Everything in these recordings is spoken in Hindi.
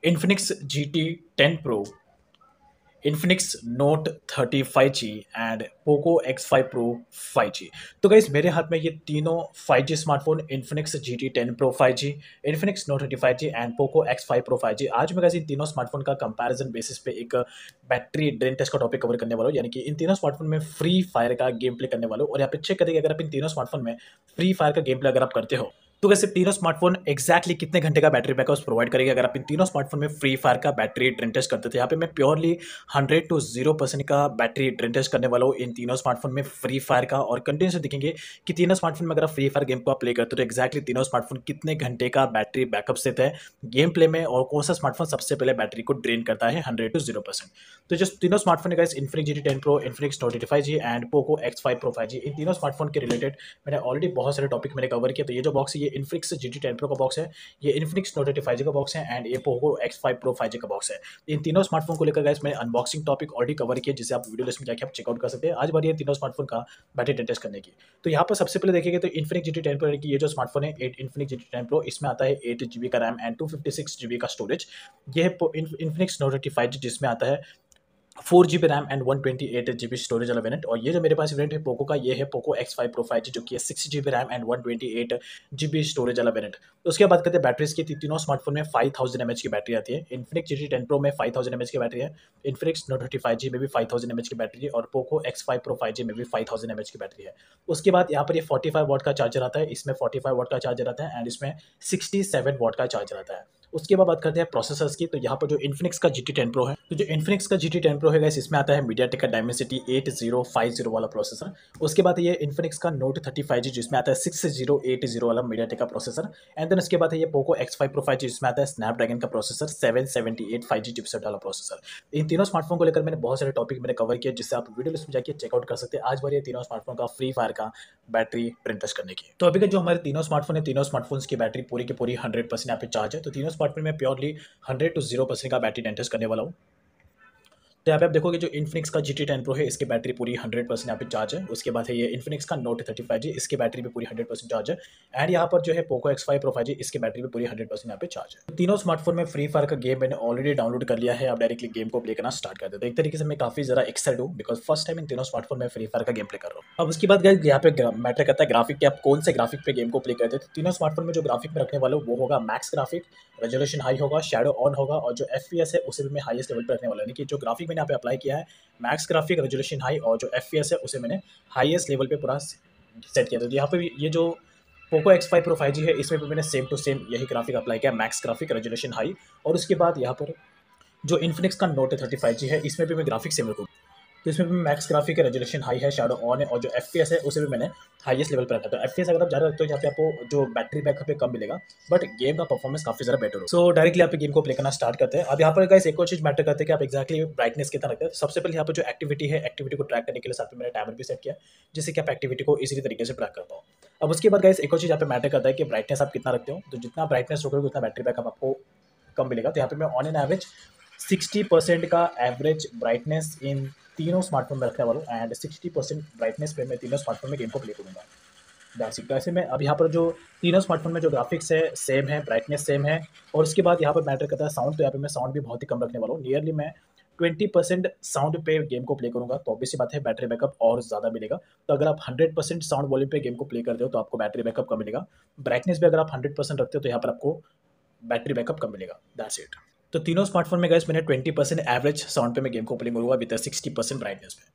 Infinix GT10 Pro, Infinix Note 30 5G and Poco X5 Pro 5G। तो गाइस मेरे हाथ में ये तीनों 5G smartphone Infinix GT10 Pro 5G, Infinix Note 30 5G and Poco X5 Pro 5G। आज मैं गाइस इन तीनों स्मार्टफोन का कंपैरिजन बेसिस पे एक बैटरी ड्रेन टेस्ट का टॉपिक कवर करने वाला हूँ, यानी कि इन तीनों स्मार्टफोन में फ्री फायर का गेम प्ले करने वाला हूँ। और यहाँ पे चेक करेंगे अगर आप इन तीनों स्मार्टफोन में फ्री फायर का गेम प्ले अगर आप करते हो तो वैसे तीनों स्मार्टफोन एक्जैक्टली कितने घंटे का बैटरी बैकअप प्रोवाइड करेगा अगर आप इन तीनों स्मार्टफोन में फ्री फायर का बैटरी ड्रेन टेस्ट करते थे। यहाँ पे मैं प्योरली 100 to 0% का बैटरी ड्रेन टेस्ट करने वाला हूँ इन तीनों स्मार्टफोन में फ्री फायर का। और कंटिन्यूसली देखेंगे कि तीनों स्मार्टफोन में अगर आप फ्री फायर गेम को आप प्ले करते हो तो एक्जैक्टली तीनों स्मार्टफोन कितने घंटे का बैटरी बैकअप देता है गेम प्ले में, और कौन सा स्मार्टफोन सबसे पहले बैटरी को ड्रेन करता है 100 to 0%। तो जो तीनों स्मार्टफोन है Infinix GT10 Pro, Infinix Note 35G and Poco X5 Pro 5G, इन तीनों स्मार्टफोन के रिलेटेड मैंने ऑलरेडी बहुत सारे टॉपिक मैंने कवर किया। तो ये जो बॉक्स है ये इन्फिनिक्स GT10 Pro का बॉक्स है, ये इन्फिनिक्स Note 35G का बॉक्स है एंड ये पोको X5 Pro 5G का बॉक्स है। इन तीनों स्मार्टफोन को लेकर गाइस मैंने अनबॉक्सिंग टॉपिक ऑलरेडी कवर किया, जिसे आप वीडियो लिस्ट में जाके आप चेकआउट कर सकते हैं। आज बारी है तीनों स्मार्टफोन का बैटरी टेस्ट करने की। तो यहाँ पर सबसे पहले देखेंगे तो इन्फिनिक्स GT10 Pro की ये जो स्मार्टफोन है इन्फिनिक्स GT10 Pro, इसमें आता है 8 GB का रैम एंड 256 GB का स्टोरेज। ये है इन्फिनिक्स Note 35G जिसमें आता है 4 GB RAM and 128 GB storage वाला वेरिएंट। और ये जो मेरे पास वेरिएंट है पोको का, ये है पोको X5 Pro 5G जो कि है 6 GB RAM and 128 GB storage वाला वेरिएंट। तो उसके बाद कहते हैं बैटरीज की, तीनों स्मार्टफोन में 5000 mAh की बैटरी आती है। इन्फिनिक्स GT10 Pro में 5000 mAh की बैटरी है, इन्फिनिक्स Note 35G में भी 5000 mAh की बैटरी है और पोको X5 Pro 5G में भी 5000 mAh की बैटरी है। उसके बाद यहाँ पर ये 45 वाट का चार्जर आता है, इसमें 45 वाट का चार्जर आता है एंड इसमें 67 वाट का चार्जर आता है। उसके बाद बात करते हैं प्रोसेसर्स की। तो यहाँ पर जो इन्फिनिक्स का GT10 Pro है, तो जो इन्फिनिक्स का GT10 Pro है गाइस, इसमें आता है मीडियाटेक का डायमेंसिटी 8050 वाला प्रोसेसर। उसके बाद ये इन्फिनिक्स का Note 35G जिसमें आता है 6080 वाला मीडियाटेक का प्रोसेसर। एंड देन उसके बाद है ये पोको X5 Pro 5G जिसमें आता है स्नैपड्रैगन का प्रोसेसर 778 5G चिपसेट वाला प्रोसेसर। इन तीनों स्मार्टफोन को लेकर मैंने बहुत सारे टॉपिक मैंने कवर किया, जिससे आप वीडियो लिस्ट में जाके चेकआउट कर सकते हैं। आज बारी है तीनों स्मार्टफोन का फ्री फायर का बैटरी प्रिंट टेस्ट करने की। तो अभी का जो हमारे तीनों स्मार्टफोन है, तीनों स्मार्टफोन्स की बैटरी पूरी की पूरी 100% यहाँ पे चार्ज है। तो तीनों स्मार्टफोन में प्योरली 100 to 0% का बैटरी टेस्ट करने वाला हूँ। तो यहाँ पे आप देखोगे जो इन्फिनिक्स का GT10 Pro है, इसकी बैटरी पूरी 100% यहाँ पे चार्ज है। उसके बाद है ये इन्फिनिक्स का Note 35G, इसकी बैटरी भी पूरी 100% चार्ज है। एंड यहाँ पर जो है पोको X5 Pro 5G, इसकी बैटरी भी पूरी 100% यहाँ पे चार्ज है। तो तीनों स्मार्टफोन में फ्री फायर का गेम मैंने ऑलरेडी डाउनलोड कर लिया है। अब डायरेक्टली गेम को प्ले करना स्टार्ट कर देते हैं। एक तरीके से मैं काफी ज़्यादा एक्साइटेड हूँ बिकॉज फर्स्ट टाइम इन तीनों स्मार्टफोन में फ्री फायर का गेम प्ले कर रहा हूँ। अब उसके बाद गाइस यहाँ पे मैटर करता है ग्राफिक, कि आप कौन से ग्राफिक पे गेम को प्ले करते हैं। तो तीनों स्मार्टफोन में जो ग्राफिक में रखने वाला हूँ वो होगा मैक्स ग्राफिक, रेजोल्यूशन हाई होगा, शैडो ऑन होगा, और जो FPS है उसे भी मैं हाईएस्ट लेवल पे रखने वाला हूँ। यानी कि जो ग्राफिक मैंने यहाँ पे अप्लाई किया है मैक्स ग्राफिक, रेजोल्यूशन हाई, और जो FPS है उसे मैंने हाईएस्ट लेवल पे पूरा सेट किया था। तो यहाँ पे ये जो पोको X5 Pro 5G है, इसमें भी मैंने सेम टू सेम यही ग्राफिक अप्लाई किया, मैक्स ग्राफिक, रेजोल्यूशन हाई। और उसके बाद यहाँ पर जो इन्फिनिक्स का Note 35G है, इसमें भी मैं ग्राफिक सेम रखूँ। तो इसमें भी मैक्स ग्राफिक है, रेजोल्यूशन हाई है, शैडो ऑन है, और जो FPS है उसे भी मैंने हाईएस्ट लेवल पर रखा। तो FPS अगर आप ज़्यादा रखते हो यहाँ पे आपको जो बैटरी बैकअप है कम मिलेगा, बट गेम का परफॉर्मेंस काफी ज़्यादा बेटर हो। सो डायरेक्टली आप गेम को प्ले करना स्टार्ट करते हैं। अब यहाँ पर गाइस एक और चीज मैटर करते हैं कि आप एक्जैक्टली ब्राइटनेस कितना रखते हैं। तो सबसे पहले यहाँ पर जो एक्टिविटी है, एक्टिविटी को ट्रैक करने के लिए साथ में मैंने टाइमर भी सेट किया, जिससे कि आप एक्टिविटी को इसी तरीके से ट्रैक कर पाओ। अब उसके बाद गाइस एक और चीज यहाँ पे मैटर करता है कि ब्राइटनेस आप कितना रखते हो। तो जितना ब्राइटनेस रखोगे उतना बैटरी बैकअप आपको कम मिलेगा। तो यहाँ पे मैं ऑन एन एवरेज 60% का एवरेज ब्राइटनेस इन तीनों स्मार्टफोन में रखने वाला हूँ एंड 60% ब्राइटनेस पे मैं तीनों स्मार्टफोन में गेम को प्ले करूँगा। That's it. ऐसे में अब यहाँ पर जो तीनों स्मार्टफोन में जो ग्राफिक्स है सेम है, ब्राइटनेस सेम है। और उसके बाद यहाँ पर मैटर करता है साउंड। तो यहाँ पे मैं साउंड भी बहुत ही कम रखने वाला हूँ, नियरली मैं 20% साउंड पे गेम को प्ले करूँगा। तो ऑब्वियस सी बात है बैटरी बैकअप और ज़्यादा मिलेगा। तो अगर आप 100% साउंड वॉल्यूम पे गेम को प्ले करते हो तो आपको बैटरी बैकअप कम मिलेगा। ब्राइटनेस भी अगर आप 100% रखते हो तो यहाँ पर आपको बैटरी बैकअप कम मिलेगा। That's it. तो तीनों स्मार्टफोन में गाइस मैंने 20% एवरेज साउंड पे मैं गेम को प्ले करूँगा विद 60% ब्राइटनेस पे।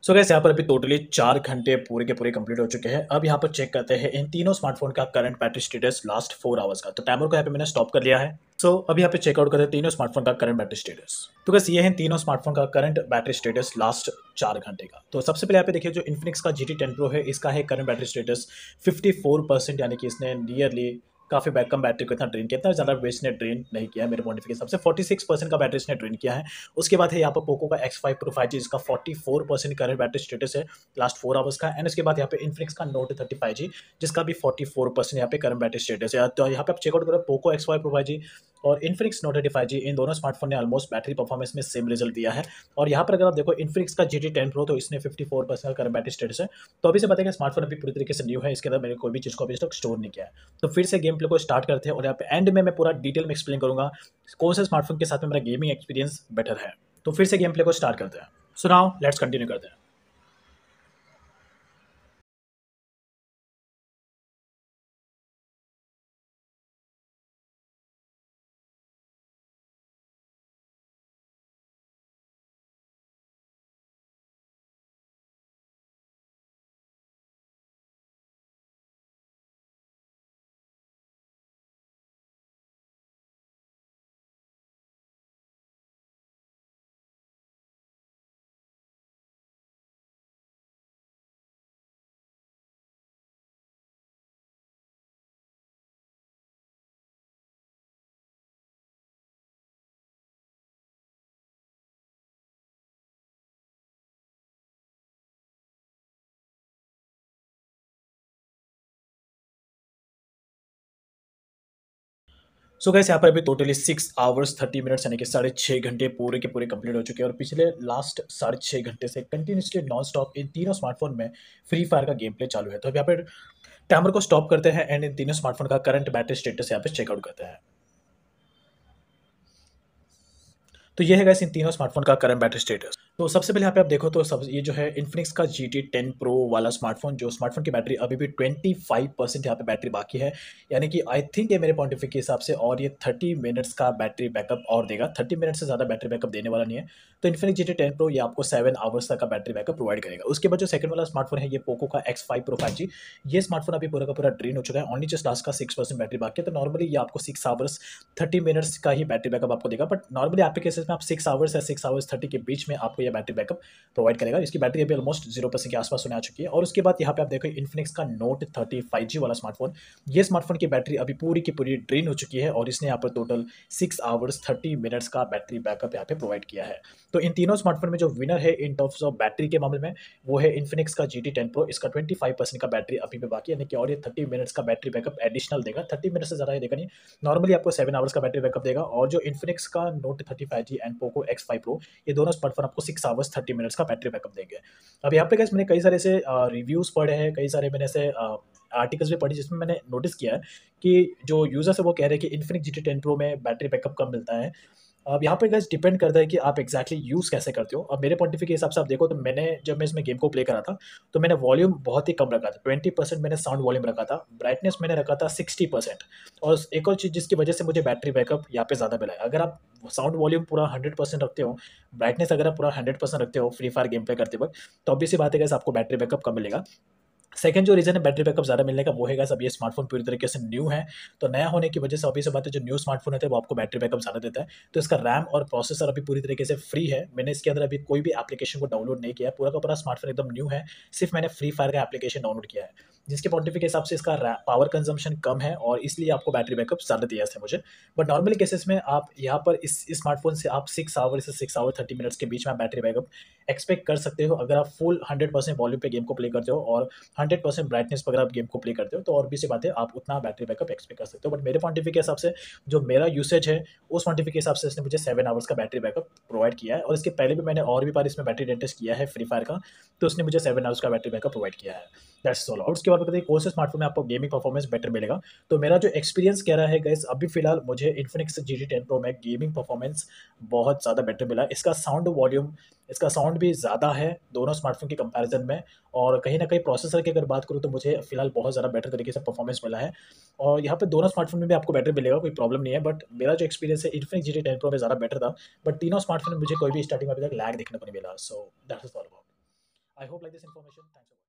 सो गैस यहाँ पर अभी टोटली 4 घंटे पूरे के पूरे कंप्लीट हो चुके हैं। अब यहाँ पर चेक करते हैं इन तीनों स्मार्टफ़ोन का current battery status last 4 hours का। तो टाइमर को यहाँ पे मैंने स्टॉप कर लिया है। सो अभी यहाँ पे चेकआउट करते हैं तीनों स्मार्टफ़ोन का करंट बैटरी स्टेटस। तो गैस ये है तीनों स्मार्टफ़ोन का करंट बैटरी स्टेटस लास्ट 4 घंटे का। तो सबसे पहले यहाँ पे देखिए जो इन्फिनिक्स का GT 10 Pro है, इसका है करंट बैटरी स्टेटस 54%, यानी कि इसने नियरली काफ़ी कम बैटरी को इतना ड्रेन किया, इतना ज़्यादा इसने ड्रेन नहीं किया है मेरे पॉइंट ऑफ व्यू के हिसाब से। 46% का बैटरी इसने ड्रेन किया है। उसके बाद है यहाँ पर पोको का X5 Pro 5G, जिसका 44% करंट बैटरी स्टेटस है लास्ट 4 आवर्स का। एंड उसके बाद यहाँ पे इन्फिनिक्स का नोट 30 5G, जिसका भी 44% यहाँ पे करंट बैटरी स्टेटस है। तो यहाँ पे आप चेकआउट करो पोको X5 Pro 5G और इन्फिनिक्स नोट 30 5G, इन दोनों स्मार्टफोन ने ऑलमोस्ट बैटरी परफॉर्मेंस में सेम रिजल्ट दिया है। और यहाँ पर अगर आप देखो इन्फिनिक्स का GT 10 Pro, तो इसने 54% का करंट बैटरी स्टेटस है। तो अभी से बताएगा स्मार्टफोन अभी पूरी तरीके से न्यू है, इसके अंदर मैंने कोई भी चीज़ को अभी तक स्टोर नहीं किया है। तो फिर से गेम प्ले को स्टार्ट करते हैं और यहाँ पे एंड में मैं पूरा डिटेल में एक्सप्लेन करूंगा कौन से स्मार्टफोन के साथ में मेरा गेमिंग एक्सपीरियंस बेटर है। तो फिर से गेम प्ले को स्टार्ट करते हैं। सो नाउ लेट्स कंटिन्यू करते हैं। सो गैस यहाँ पर अभी टोटली 6 आवर्स 30 मिनट्स, यानी कि 6.5 घंटे पूरे के पूरे कंप्लीट हो चुके हैं। और पिछले लास्ट 6.5 घंटे से कंटिन्यूसली नॉन स्टॉप इन तीनों स्मार्टफोन में फ्री फायर का गेम प्ले चालू है। तो अब यहाँ पर टाइमर को स्टॉप करते हैं एंड इन तीनों स्मार्टफोन का करंट बैटरी स्टेटस यहाँ पे चेकआउट करते हैं। तो ये है गाइस इन तीनों स्मार्टफोन का करंट बैटरी स्टेटस। तो सबसे पहले यहाँ पे आप देखो तो सब ये जो है इन्फिनिक्स का GT 10 Pro वाला स्मार्टफोन, जो स्मार्टफोन की बैटरी अभी भी 25% यहाँ पे बैटरी बाकी है, यानी कि आई थिंक ये मेरे पॉइंट ऑफ व्यू के हिसाब से और ये 30 मिनट्स का बैटरी बैकअप और देगा। 30 मिनट से ज़्यादा बैटरी बैकअप देने वाला नहीं है। तो इन्फिनिक्स GT 10 Pro ये आपको 7 आवर्स तक का बैटरी बैकअप प्रोवाइड करेगा। उसके बाद जो सेकंड वाला स्मार्टफोन है ये पोको का X5 Pro 5G, ये स्मार्टफोन अभी पूरा का पूरा ड्रेन हो चुका है, ओनली जस्ट लास्ट का 6% बैटरी बाकी है। तो नॉर्मली ये आपको 6 आवर्स 30 मिनट्स का ही बैटरी बैकअप आपको देगा, बट नॉर्मली आपके केसेस में आप 6 आवर्स या 6 आवर्स 30 के बीच में आपको ये बैटरी बैकअप प्रोवाइड करेगा। इसकी बैटरी अभी ऑलमोस्ट 0% के आसपास होने आ चुकी है। और उसके बाद यहाँ पे आप देखो इन्फिनिक्स का नोट 30 5G वाला स्मार्टफोन, ये स्मार्टफोन की बैटरी अभी पूरी की पूरी ड्रेन हो चुकी है और इसने यहाँ पर टोटल 6 आवर्स 30 मिनट्स का बैटरी बैकअप यहाँ पे प्रोवाइड किया है। तो इन तीनों स्मार्टफोन में जो विनर है इन टर्म्स ऑफ बैटरी के मामले में, वो है इन्फिनिक्स का GT 10 Pro। इसका 25% का बैटरी अभी भी बाकी है, यानी कि और ये 30 मिनट्स का बैटरी बैकअप एडिशनल देगा। 30 मिनट से ज़्यादा ये देगा नहीं, नॉर्मली आपको 7 आवर्स का बैटरी बैकअप देगा। और जो इन्फिनिक्स का note 30 5G and Poco X5 Pro, ये दोनों स्मार्टफोन आपको 6 आवर्स 30 मिनट्स का बैटरी बैकअप देंगे। अब यहाँ पे गाइस मैंने कई सारे ऐसे रिव्यूज़ पढ़े हैं, कई सारे मैंने ऐसे आर्टिकल्स भी पढ़े जिसमें मैंने नोटिस किया है कि जो यूज़र्स है वो कह रहे हैं कि इन्फिनिक्स GT 10 Pro में बैटरी बैकअप कम मिलता है। अब यहाँ पे गाइस डिपेंड करता है कि आप एग्जैक्टली यूज़ कैसे करते हो। अब मेरे पॉइंट ऑफ व्यू के हिसाब से आप देखो तो मैंने जब मैं इसमें गेम को प्ले करा था, तो मैंने वॉल्यूम बहुत ही कम रखा था, 20% मैंने साउंड वॉल्यूम रखा था, ब्राइटनेस मैंने रखा था 60%। और एक और चीज़ जिसकी वजह से मुझे बैटरी बैकअप यहाँ पे ज़्यादा मिला है, अगर आप साउंड वॉल्यूम पूरा 100% रखते हो, ब्राइटनेस अगर आप पूरा 100% रखते हो फ्री फायर गेम प्ले करते वक्त, तो ऑब्वियस सी बात है गाइस आपको बैटरी बैकअप कम मिलेगा। सेकंड जो रीज़न है बैटरी बैकअप ज़्यादा मिलने का, वो है गाइस अब ये स्मार्टफोन पूरी तरीके से न्यू है। तो नया होने की वजह से ऑब्वियस सी बात है जो न्यू स्मार्टफोन होता है वो आपको बैटरी बैकअप ज़्यादा देता है। तो इसका रैम और प्रोसेसर अभी पूरी तरीके से फ्री है। मैंने इसके अंदर अभी कोई भी एप्लीकेशन को डाउनलोड नहीं किया है, पूरा का पूरा स्मार्टफोन एकदम न्यू है। सिर्फ मैंने फ्री फायर का एप्लीकेशन डाउनलोड किया है, जिसके पॉइंट ऑफ व्यू के हिसाब से इसका पावर कंजम्पशन कम है और इसलिए आपको बैटरी बैकअप ज़्यादा दिया है मुझे। बट नॉर्मली केसेस में आप यहाँ पर इस स्मार्टफोन से आप 6 आवर से 6 आवर 30 मिनट्स के बीच में आप बैटरी बैकअप एक्सपेक्ट कर सकते हो, अगर आप फुल 100% वॉल्यूम पे गेम को प्ले करते हो और 100% ब्राइटनेस पर अगर आप गेम को प्ले करते हो, तो और भी सी बात है आप उतना बैटरी बैकअप एक्सपेक्ट कर सकते हो। बट मेरे पॉइंट ऑफ व्यू के हिसाब से जो मेरा यूसेज है, उस पॉइंट ऑफ व्यू के हिसाब से इसने मुझे 7 आवर्स का बैटरी बैकअप प्रोवाइड किया है। और इसके पहले भी मैंने और भी बार इसमें बैटरी टेस्ट किया है फ्री फायर का, तो उसने मुझे 7 आवर्स का बैटरी बैकअप प्रोवाइड किया है। That's all. और उसके बाद बताइए कौन से स्मार्टफोन में आपको गेमिंग परफॉर्मेंस बेटर मिलेगा। तो मेरा जो एक्सपीरियंस कह रहा है गाइस, अभी फिलहाल मुझे इन्फिनिक्स GT 10 Pro में गेमिंग परफॉर्मेंस बहुत ज़्यादा बेटर मिला है। इसका साउंड वॉल्यूम, इसका साउंड भी ज़्यादा है दोनों स्मार्टफोन के कंपैरिजन में। और कहीं न कहीं प्रोसेसर की अगर बात करूँ तो मुझे फिलहाल बहुत ज़्यादा बेटर तरीके से परफॉर्मेंस मिला है। और यहाँ पे दोनों स्मार्टफोन में भी आपको बेटर मिलेगा, कोई प्रॉब्लम नहीं है। बट मेरा जो एक्सपीरियंस है इन्फिनिक्स GT 10 Pro में ज़्यादा बेटर था। बट तीनों स्मार्टफोन में मुझे कोई भी स्टार्टिंग में अभी तक लैग देखने को नहीं मिला। So that's all about. I hope like this information. Thanks for